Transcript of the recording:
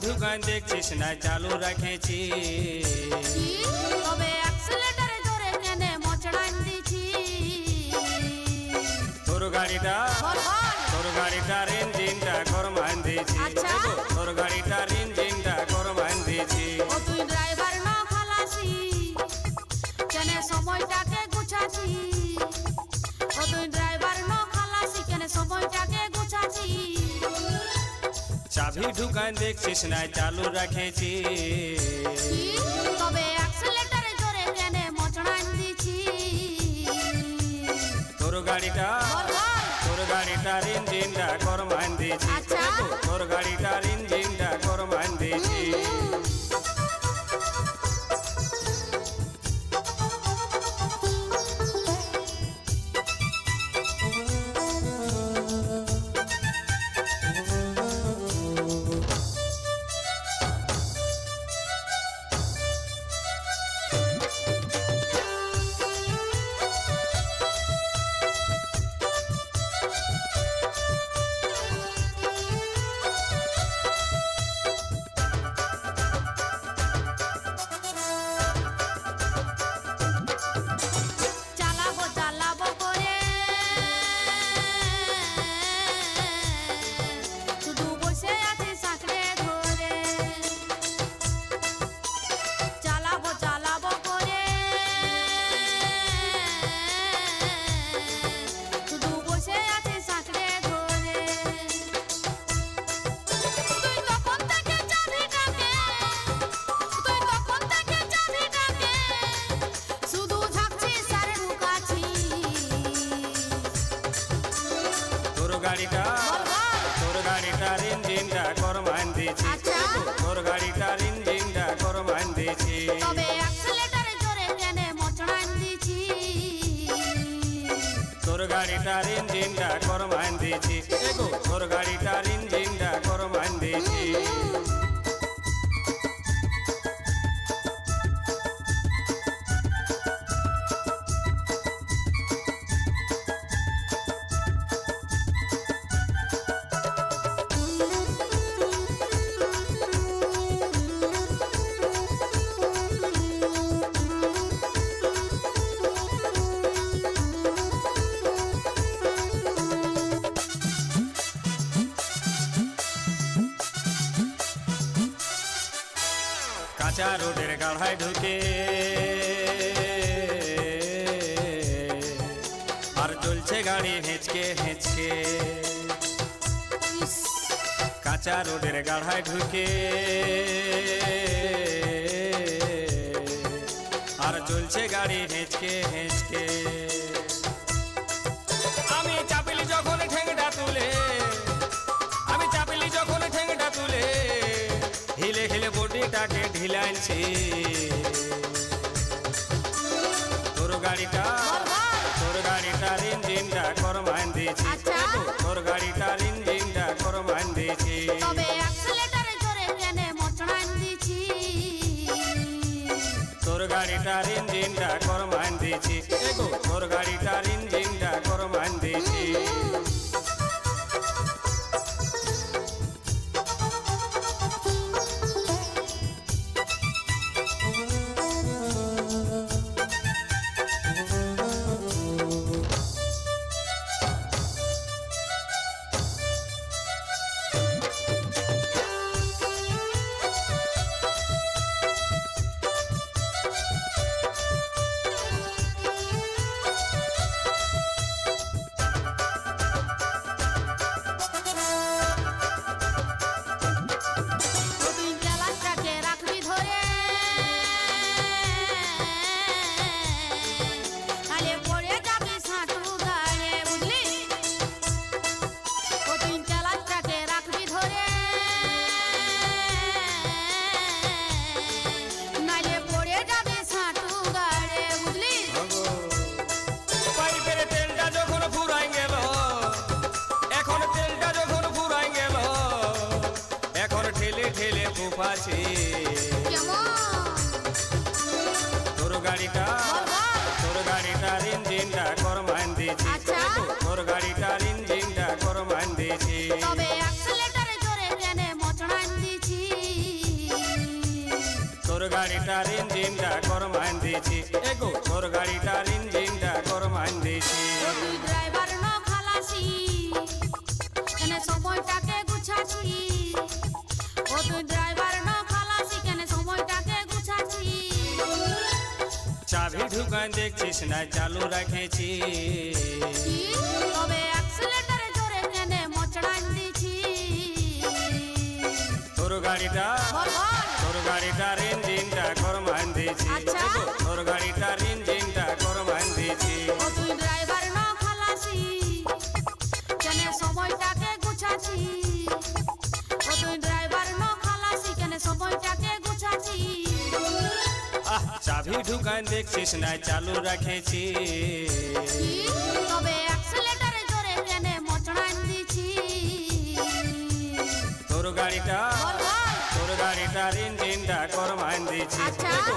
ঢুকান দেখছিস না চালু রাখেছি তবে অ্যাক্সিলারেটরে জোরে কেনে মোচড়ান দিছি তোর গাড়িটার ইঞ্জিনটা গরমান দিছি তোর গাড়িটার ইঞ্জিনটা গরমান দিছি ও তুই ড্রাইভার না খালাসি কেনে সময়টাকে গুছাছি ও তুই ড্রাইভার না খালাসি কেনে সময়টাকে গুছাছি চাবি ঢুকান দেখছিস না চালু রাখেছি তবে অ্যাক্সিলারেটরে জোরে কেনে মোচড়ান দিছি তোর গাড়িটার ইঞ্জিনটা গরমান দিছি তোর গাড়িটার ইঞ্জিনটা গরমান দিছি তোর গাড়িটার ইঞ্জিনটা গরমান দিছি তোর গাড়িটার ইঞ্জিনটা গরমান দিছি তবে অ্যাক্সিলারেটরে জোরে কেনে মোচড়ান দিছি তোর গাড়িটার ইঞ্জিনটা গরমান দিছি তোর গাড়িটার ইঞ্জিনটা গরমান দিছি কাঁচা রোডের গাড়ায় ঢুকে আর চলছে গাড়ি হেঁচকে হেঁচকে কাঁচা রোডের গাড়ায় ঢুকে আর চলছে গাড়ি হেঁচকে হেঁচকে আমি চাপিলি যখন ঠেঙ্গটা তুলে হিলে হিলে বডিটাকে ঢিলাইছি তোর গাড়িটার ইঞ্জিনটা গরমান দিছি তোর গাড়িটার ইঞ্জিনটা গরমান দিছি তবে অ্যাক্সিলারেটরে জোরে কেনে মোচড়ান দিছি তোর গাড়িটার ইঞ্জিনটা গরমান দিছি তোর গাড়িটার ইঞ্জিনটা গরমান দিছি ফুফাছি তোর গাড়িটার ইঞ্জিনটা গরমান দিছি তোর গাড়িটার ইঞ্জিনটা গরমান দিছি তবে অ্যাক্সিলারেটরে জোরে কেনে মোচড়ান দিছি গাড়িটার ইঞ্জিনটা গরমান দিছি এগো তোর গাড়িটার ইঞ্জিনটা গরমান দিছি ও তুই ড্রাইভার ন খালাসি কেন সময়টাকে গুছাছি ও তুই ড্রাইভার ন খালাসি কেন সময়টাকে গুছাছি চাবি ঢুকান দেখছিস না চালু রেখেছি তবে অ্যাক্সিলেটরে জোরে কেন মোচড়ান দিছি তোর গাড়িটা বল বল তোর গাড়িটার ইঞ্জিনটা গরমান দিছি আচ্ছা। এগো তোর গাড়িটার ইঞ্জিনটা গরমান দিছি ও তুই ড্রাইভার ন খালাসি কেন সময়টাকে গুছাছি ও তুই ড্রাইভার ন খালাসি কেন সময়টাকে গুছাছি চাবি ঢুকান দেখছিস না চালু রেখেছি তবে অ্যাক্সিলেটরে জোরে কেন মোচড়ান দিছি তোর গাড়িটা বল বল তোর গাড়িটার ইঞ্জিনটা গরমান দিছি আচ্ছা। এগো